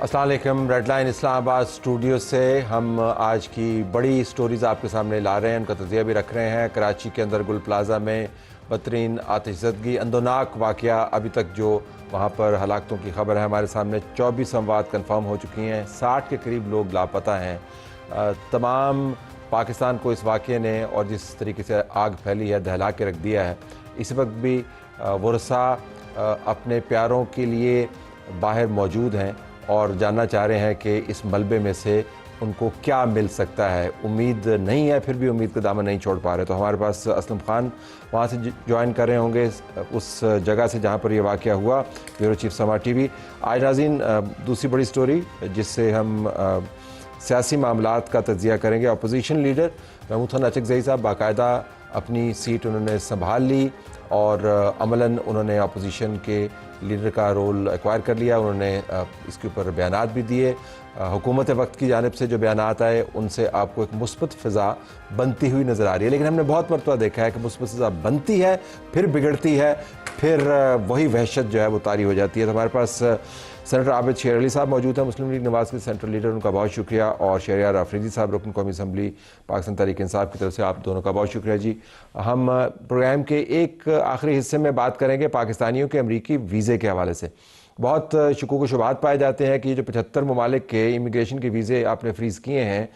अस्सलाम वालेकुम। Red line Islamabad studio से हम आज की बड़ी स्टोरीज़ आपके सामने ला रहे हैं, उनका तज़िया भी रख रहे हैं। कराची के अंदर गुल प्लाज़ा में बदतरीन आतिशज़दगी, अंदोनाक वाक़या, अभी तक जो वहाँ पर हलाकतों की खबर है हमारे सामने 24 अमवात कन्फर्म हो चुकी हैं, 60 के करीब लोग लापता हैं। तमाम पाकिस्तान को इस वाक़े ने और जिस तरीके से आग फैली है दहला के रख दिया है। इस वक्त भी वर्सा अपने प्यारों के लिए बाहर मौजूद हैं और जानना चाह रहे हैं कि इस मलबे में से उनको क्या मिल सकता है। उम्मीद नहीं है, फिर भी उम्मीद का दामन नहीं छोड़ पा रहे। तो हमारे पास असलम खान वहाँ से ज्वाइन कर रहे होंगे, उस जगह से जहाँ पर यह वाक़या हुआ, ब्यूरो चीफ समा टीवी। आज नाज़रीन दूसरी बड़ी स्टोरी जिससे हम सियासी मामलात का तज्जिया करेंगे। अपोजिशन लीडर महमूद खान अचकज़ई साहब बाकायदा अपनी सीट उन्होंने संभाल ली और अमलन उन्होंने अपोजिशन के लीडर का रोल एक्वायर कर लिया। उन्होंने इसके ऊपर बयानात भी दिए। हुकूमत वक्त की जानिब से जो बयानात आए उनसे आपको एक मुस्बत फ़िज़ा बनती हुई नज़र आ रही है, लेकिन हमने बहुत मरतबा देखा है कि मुस्बत फ़िज़ा बनती है, फिर बिगड़ती है, फिर वही वहशत जो है वो तारी हो जाती है। तो हमारे पास सेनेटर आबिद शेर अली साहब मौजूद हैं, मुस्लिम लीग नवाज़ के सेंट्रल लीडर, उनका बहुत शुक्रिया। और शहरियार आफरीदी साहब, रुकन कौमी असम्बली पाकिस्तान तहरीक इंसाफ की तरफ से आप दोनों का बहुत शुक्रिया जी। हम प्रोग्राम के एक आखिरी हिस्से में बात करेंगे पाकिस्तानियों के अमरीकी वीज़े के हवाले से। बहुत शुकूक व शुबहात पाए जाते हैं कि ये जो 75 ममालिक के इमिग्रेशन के वीज़े आपने फ्रीज़ किए हैं,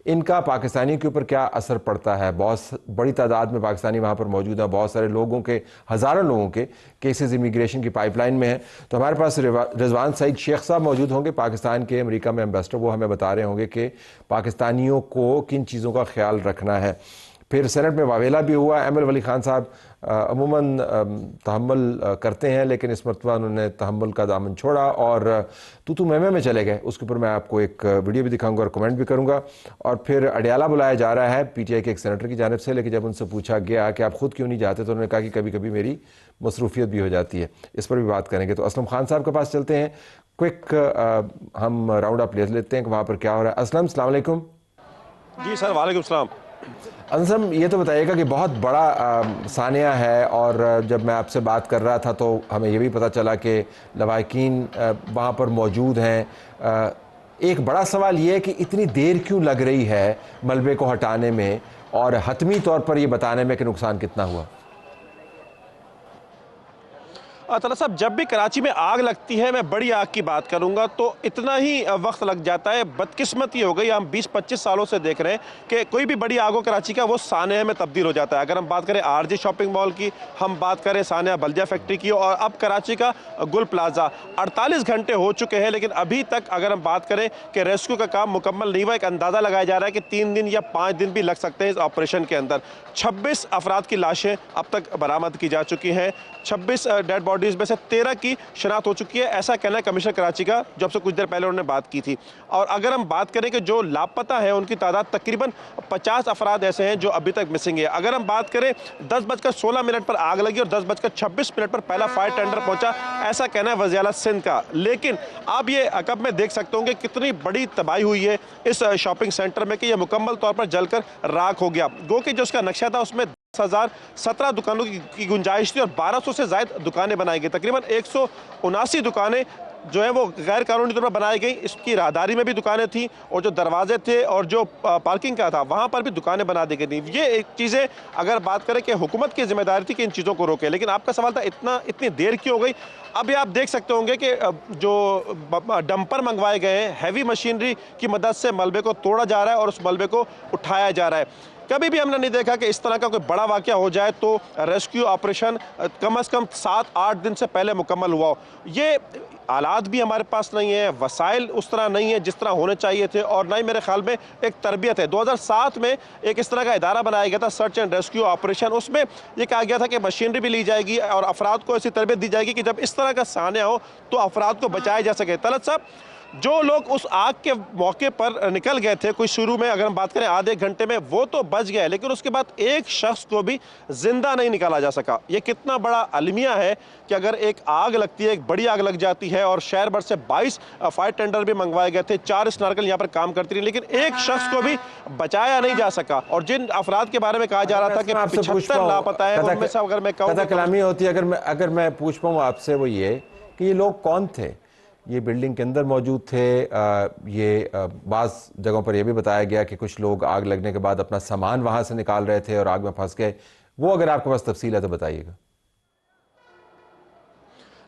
इनका पाकिस्तानियों के ऊपर क्या असर पड़ता है। बहुत बड़ी तादाद में पाकिस्तानी वहाँ पर मौजूद हैं, बहुत सारे लोगों के, हज़ारों लोगों के केसेस इमिग्रेशन की पाइपलाइन में हैं। तो हमारे पास रिजवान सईद शेख साहब मौजूद होंगे, पाकिस्तान के अमेरिका में एम्बेसडर। वो हमें बता रहे होंगे कि पाकिस्तानियों को किन चीज़ों का ख्याल रखना है। फिर सेनेट में वावेला भी हुआ। एम एल वली खान साहब अमूमन तहम्मुल करते हैं, लेकिन इस मरतबा उन्होंने तहम्मुल का दामन छोड़ा और तू मैमे में चले गए। उसके ऊपर मैं आपको एक वीडियो भी दिखाऊंगा और कमेंट भी करूंगा। और फिर अडियाला बुलाया जा रहा है पीटीआई के एक सेनेटर की जानिब से, लेकिन जब उनसे पूछा गया कि आप खुद क्यों नहीं जाते तो उन्होंने कहा कि कभी कभी मेरी मसरूफियत भी हो जाती है। इस पर भी बात करेंगे। तो असलम खान साहब के पास चलते हैं, क्विक हम राउंड अप ले लेते हैं कि वहाँ पर क्या हो रहा है। असलम, अस्सलाम वालेकुम। जी सर, वालेकुम सलाम। अंसम, ये तो बताइएगा कि बहुत बड़ा सानिया है, और जब मैं आपसे बात कर रहा था तो हमें ये भी पता चला कि लवाहिकीन वहाँ पर मौजूद हैं। एक बड़ा सवाल ये है कि इतनी देर क्यों लग रही है मलबे को हटाने में और हतमी तौर पर ये बताने में कि नुकसान कितना हुआ। तला साहब, जब भी कराची में आग लगती है, मैं बड़ी आग की बात करूंगा, तो इतना ही वक्त लग जाता है। बदकिस्मती हो गई, हम 20-25 सालों से देख रहे हैं कि कोई भी बड़ी आग हो कराची का, वो सानिया में तब्दील हो जाता है। अगर हम बात करें आरजे शॉपिंग मॉल की, हम बात करें सानिया बल्दिया फैक्ट्री की, और अब कराची का गुल प्लाजा, 48 घंटे हो चुके हैं, लेकिन अभी तक अगर हम बात करें कि रेस्क्यू का काम मुकम्मल नहीं हुआ। एक अंदाज़ा लगाया जा रहा है कि 3 दिन या 5 दिन भी लग सकते हैं इस ऑपरेशन के अंदर। 26 अफराद की लाशें अब तक बरामद की जा चुकी हैं। 26 डेड बॉडीज़ में से 13 की शनाख्त हो चुकी है, ऐसा कहना है कमिश्नर कराची का, जब से कुछ देर पहले उन्होंने बात की थी। और अगर हम बात करें कि जो लापता है उनकी तादाद तकरीबन 50 अफराद ऐसे हैं जो अभी तक मिसिंग है। अगर हम बात करें 10:16 पर आग लगी और 10:26 पर पहला फायर टेंडर पहुंचा, ऐसा कहना है वज़ीर आला सिंध का। लेकिन आप ये अकब में देख सकते होंगे कितनी बड़ी तबाही हुई है इस शॉपिंग सेंटर में कि यह मुकम्मल तौर पर जलकर राख हो गया। गो कि जो उसका नक्शा था उसमें 10,017 दुकानों की गुंजाइश थी और 1200 से ज़ायद दुकानें बनाई गई। तकरीबन 179 दुकानें जो है वो गैर कानूनी तौर पर बनाई गई। इसकी राहदारी में भी दुकानें थी, और जो दरवाजे थे और जो पार्किंग का था वहाँ पर भी दुकानें बना दी गई थी। ये एक चीज़ें अगर बात करें कि हुकूमत की जिम्मेदारी थी कि इन चीज़ों को रोके, लेकिन आपका सवाल था इतनी देर क्यों हो गई। अभी आप देख सकते होंगे कि जो डंपर मंगवाए गए हैं, हैवी मशीनरी की मदद से मलबे को तोड़ा जा रहा है और उस मलबे को उठाया जा रहा है। कभी भी हमने नहीं देखा कि इस तरह का कोई बड़ा वाक़या हो जाए तो रेस्क्यू ऑपरेशन कम से कम 7-8 दिन से पहले मुकम्मल हुआ हो। ये आलात भी हमारे पास नहीं है, वसाइल उस तरह नहीं है जिस तरह होने चाहिए थे, और ना ही मेरे ख्याल में एक तरबियत है। 2007 में एक इस तरह का इदारा बनाया गया था, सर्च एंड रेस्क्यू ऑपरेशन। उसमें यह कहा गया था कि मशीनरी भी ली जाएगी और अफराद को ऐसी तरबियत दी जाएगी कि जब इस तरह का सानिया हो तो अफराद को बचाया जा सके। तलत साहब, जो लोग उस आग के मौके पर निकल गए थे, कोई शुरू में अगर हम बात करें आधे घंटे में, वो तो बच गए, लेकिन उसके बाद एक शख्स को भी जिंदा नहीं निकाला जा सका। ये कितना बड़ा अलमिया है कि अगर एक आग लगती है, एक बड़ी आग लग जाती है, और शहर भर से 22 फायर टेंडर भी मंगवाए गए थे, 4 स्नार्कल यहाँ पर काम करती रही, लेकिन एक शख्स को भी बचाया नहीं जा सका। और जिन अफराद के बारे में कहा जा रहा था कि 75 लापता है, उनमें से अगर मैं कहूँ कलामी होती है, अगर मैं पूछ पाऊँ आपसे, वो ये कि ये लोग कौन थे یہ بلڈنگ کے اندر موجود تھے. یہ بعض جگہوں پر یہ بھی بتایا گیا کہ کچھ لوگ آگ لگنے کے بعد اپنا سامان وہاں سے نکال رہے تھے اور آگ میں پھنس گئے. وہ اگر آپ کے پاس تفصیل ہے تو بتائیے گا.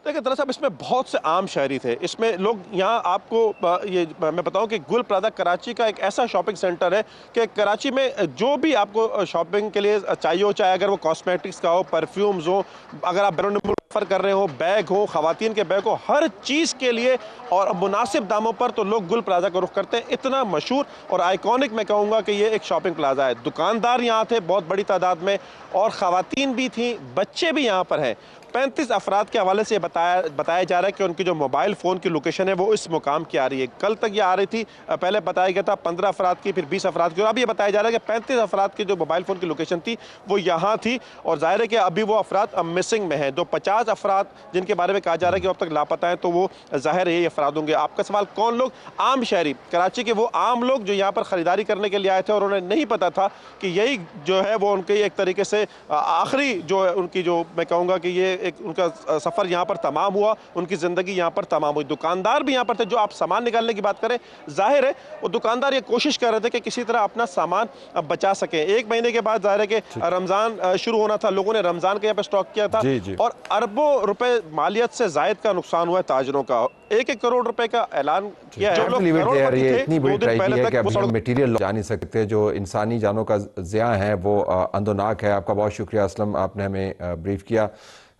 دیکھیں طلعت صاحب، اس میں بہت سے عام شہری تھے. اس میں لوگ یہاں آپ کو یہ میں بتاؤں کہ گل پلازا کراچی کا ایک ایسا شاپنگ سینٹر ہے کہ کراچی میں جو بھی آپ کو شاپنگ کے لیے چاہیے ہو، چاہے اگر وہ کاسمیٹکس کا ہو، پرفیومز ہو، اگر آپ بیرون ملک سفر کر رہے ہو، بیگ ہو، خواتین کے بیگ ہو، ہر چیز کے لیے اور مناسب داموں پر تو لوگ گل پلازا کا رخ کرتے ہیں. اتنا مشہور اور آئیکونک میں کہوں گا کہ یہ ایک شاپنگ پلازا ہے. دکاندار یہاں تھے بہت بڑی تعداد میں، اور خواتین بھی تھیں، بچے بھی یہاں پر ہیں. 35 افراد کے حوالے سے بتایا جا رہا ہے کہ ان کی جو موبائل فون کی لوکیشن ہے وہ اس مقام کی آ رہی ہے. کل تک یہ آ رہی تھی، پہلے بتایا گیا تھا 15 افراد کی، پھر 20 افراد کی، اور اب یہ بتایا جا رہا ہے کہ 35 افراد کی جو موبائل فون کی لوکیشن تھی وہ یہاں تھی. اور ظاہر ہے کہ ابھی وہ افراد مسنگ میں ہیں. جو 50 افراد جن کے بارے میں کہا جا رہا ہے کہ اب تک لاپتہ ہیں، تو وہ ظاہر یہی افراد ہوں گے. آپ کا سوال کون لوگ؟ عام شہری، کراچی کے وہ عام لوگ جو یہاں پر خریداری کرنے کے لیے آئے تھے اور انہیں نہیں پتا تھا کہ یہی جو ہے وہ ان کے ایک طریقے سے آخری جو ان کی جو میں کہوں گا کہ یہ ایک ان کا سفر یہاں پر تمام ہوا، ان کی زندگی یہاں پر تمام ہوئی. دکاندار بھی یہاں پر تھے. جو آپ سامان نکالنے کی بات کریں، ظاہر ہے وہ دکاندار یہ کوشش کر رہے تھے کہ کسی طرح اپنا سامان بچا سکیں. 1 مہینے کے بعد ظاہر ہے کہ رمضان شروع ہونا تھا، لوگوں نے رمضان کے یہاں پہ سٹاک کیا تھا، اور اربوں روپے مالیت سے زائد کا نقصان ہوا ہے تاجروں کا. 1-1 کروڑ روپے کا اعلان کیا ہے. اتنی بڑی ٹریجڈی ہے کہ اب ہم میٹیریل جا نہیں سکتے. جو انسانی جانوں کا ضیاع ہے وہ اندوناک ہے. آپ کا بہت شکریہ اسلم، آپ نے ہمیں بریف کیا.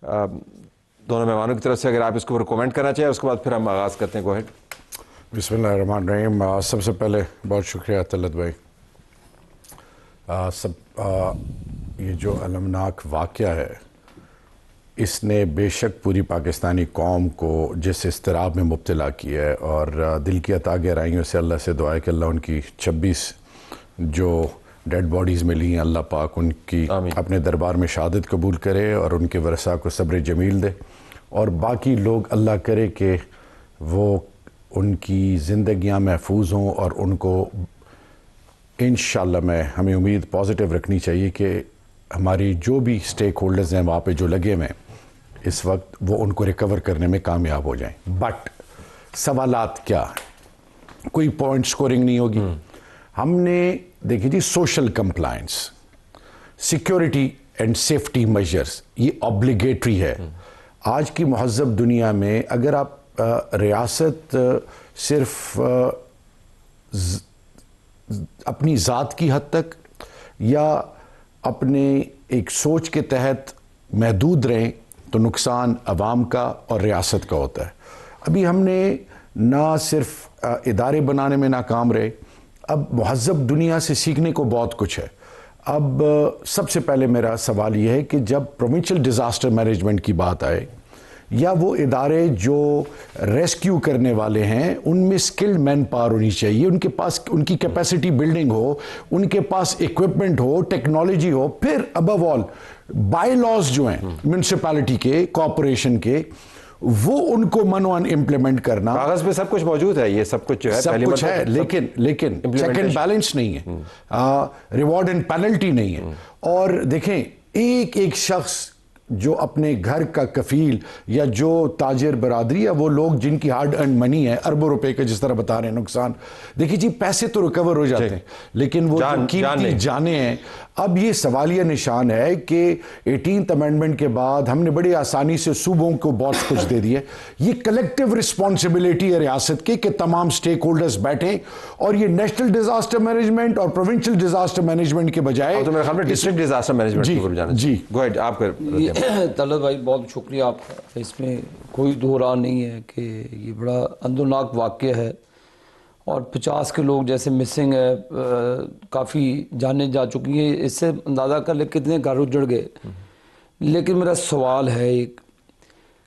دونوں مہمانوں کی طرف سے اگر آپ اس کے اوپر کومنٹ کرنا چاہیں، اس کے بعد پھر ہم آغاز کرتے ہیں. گو ہیڈ. بسم اللہ الرحمن الرحیم. سب سے پہلے بہت شکریہ طلعت بھائی. یہ جو المناک واقعہ ہے، اس نے بے شک پوری پاکستانی قوم کو جس اضطراب میں مبتلا کیا ہے، اور دل کی عطا گہرائیوں سے اللہ سے دعا ہے کہ اللہ ان کی 26 جو ڈیڈ باڈیز ملی ہیں، اللہ پاک ان کی اپنے دربار میں شہادت قبول کرے اور ان کے ورثاء کو صبر جمیل دے. اور باقی لوگ اللہ کرے کہ وہ ان کی زندگیاں محفوظ ہوں، اور ان کو انشاءاللہ ہمیں امید پازیٹیو رکھنی چاہیے کہ ہماری جو بھی سٹیک ہولڈرز ہیں وہاں پہ جو لگے ہوئے ہیں اس وقت، وہ ان کو ریکور کرنے میں کامیاب ہو جائیں. بٹ سوالات کیا ہیں؟ کوئی پوائنٹ سکورنگ نہیں ہوگی. ہم نے دیکھیں جی، social compliance, security and safety measures, یہ اوبلیگیٹری ہے. آج کی مہذب دنیا میں اگر آپ ریاست صرف اپنی ذات کی حد تک یا اپنے ایک سوچ کے تحت محدود رہیں تو نقصان عوام کا اور ریاست کا ہوتا ہے. ابھی ہم نے نہ صرف ادارے بنانے میں ناکام رہے، اب مہذب دنیا سے سیکھنے کو بہت کچھ ہے. اب سب سے پہلے میرا سوال یہ ہے کہ جب پروونشل ڈیزاسٹر مینجمنٹ کی بات آئے، یا وہ ادارے جو ریسکیو کرنے والے ہیں، ان میں سکلڈ مین پاور ہونی چاہیے، ان کے پاس ان کی کیپیسٹی بلڈنگ ہو، ان کے پاس ایکوپمنٹ ہو، ٹیکنالوجی ہو. پھر ابو آل بائی لاز جو ہیں میونسپلٹی کے، کارپوریشن کے، وہ ان کو منوان امپلیمنٹ کرنا. کاغذ پہ سب کچھ موجود ہے، یہ سب کچھ جو ہے سب کچھ ہے، لیکن چیک اینڈ بیلنس نہیں ہے، ریوارڈ اینڈ پینلٹی نہیں ہے. اور دیکھیں، ایک شخص جو اپنے گھر کا کفیل، یا جو تاجر برادری، یا وہ لوگ جن کی ہارڈ ارنڈ منی ہے اربوں روپے کا، جس طرح بتا رہے ہیں نقصان. دیکھیں جی، پیسے تو ریکور ہو جاتے ہیں، لیکن وہ قیمتی جانیں ہیں. اب یہ سوالیہ نشان ہے کہ 18th امینڈمنٹ کے بعد ہم نے بڑی آسانی سے صوبوں کو بہت کچھ دے دیا. یہ کلیکٹیو رسپانسبلٹی ہے ریاست کے کہ تمام سٹیک ہولڈرز بیٹھیں، اور یہ نیشنل ڈیزاسٹر مینجمنٹ اور پروونشل ڈیزاسٹر مینجمنٹ کے بجائے تو میرے خیال میں ڈسٹرکٹ ڈیزاسٹر مینجمنٹ کو جانا. جی گو اہیڈ. آپ کر طلعت بھائی بہت شکریہ آپ کا. اس میں کوئی دو راہ نہیں ہے کہ یہ بڑا اندوناک واقعہ ہے، اور 50 کے لوگ جیسے مسنگ ہے، کافی جانیں جا چکی ہیں. اس سے اندازہ کر لے کتنے گھر اجڑ گئے. لیکن میرا سوال ہے ایک،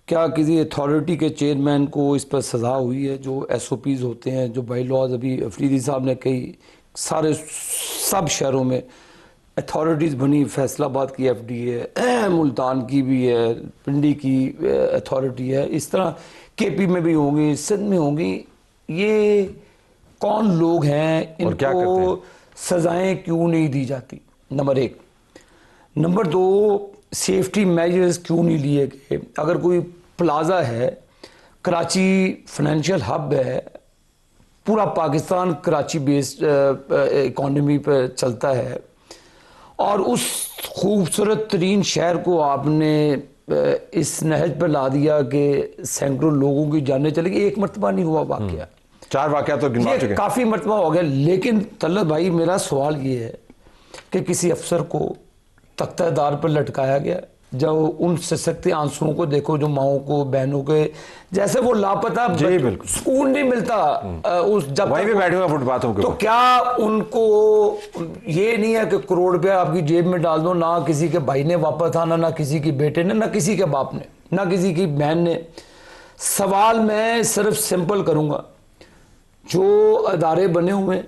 کیا کسی اتھارٹی کے چیئرمین کو اس پر سزا ہوئی ہے؟ جو SOPs ہوتے ہیں، جو بائی لاز ابھی افریدی صاحب نے کہی، سب شہروں میں اتھارٹیز بنی. فیصل آباد کی FD ہے، ملتان کی بھی ہے، پنڈی کی اتھارٹی ہے، اس طرح KP میں بھی ہوں گی، سندھ میں ہوں گی. یہ کون لوگ ہیں؟ ان کو سزائیں کیوں نہیں دی جاتی؟ نمبر 1. نمبر 2، سیفٹی میجرز کیوں نہیں لیے گئے؟ اگر کوئی پلازا ہے، کراچی فائنینشیل ہب ہے، پورا پاکستان کراچی بیسڈ اکانومی پہ چلتا ہے، اور اس خوبصورت ترین شہر کو آپ نے اس نہج پہ لا دیا کہ سینکڑوں لوگوں کی جانیں چلے گی. ایک مرتبہ نہیں ہوا واقعہ، 4 واقعات تو گنوا چکے یہ ہیں. کافی مرتبہ ہو گیا. لیکن طلعت بھائی میرا سوال یہ ہے کہ کسی افسر کو تختہ دار پر لٹکایا گیا، جب ان سسکتے آنسوؤں کو دیکھو جو ماؤں کو، بہنوں کے جیسے وہ لاپتہ، جی بالکل سکون نہیں ملتا اس جب وہیں پہ بیٹھے ہوئے فٹ پاتھوں کے تو اوپر. کیا ان کو یہ نہیں ہے کہ کروڑ روپیہ آپ کی جیب میں ڈال دو، نہ کسی کے بھائی نے واپس آنا، نہ کسی کے بیٹے نے، نہ کسی کے باپ نے، نہ کسی کی بہن نے. سوال میں صرف سمپل کروں گا، جو ادارے بنے ہوئے ہیں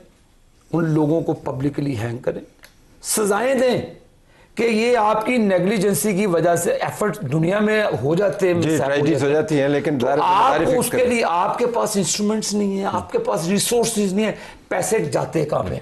ان لوگوں کو پبلکلی ہینگ کریں، سزائیں دیں کہ یہ آپ کی نیگلیجنسی کی وجہ سے ایفرٹ دنیا میں ہو جاتے ہیں، جی ٹریجڈیز ہو جاتی ہیں، لیکن آپ اس کے لیے آپ کے پاس انسٹرومنٹس نہیں ہیں، آپ کے پاس ریسورسز نہیں ہیں، پیسے جاتے کہاں پہ.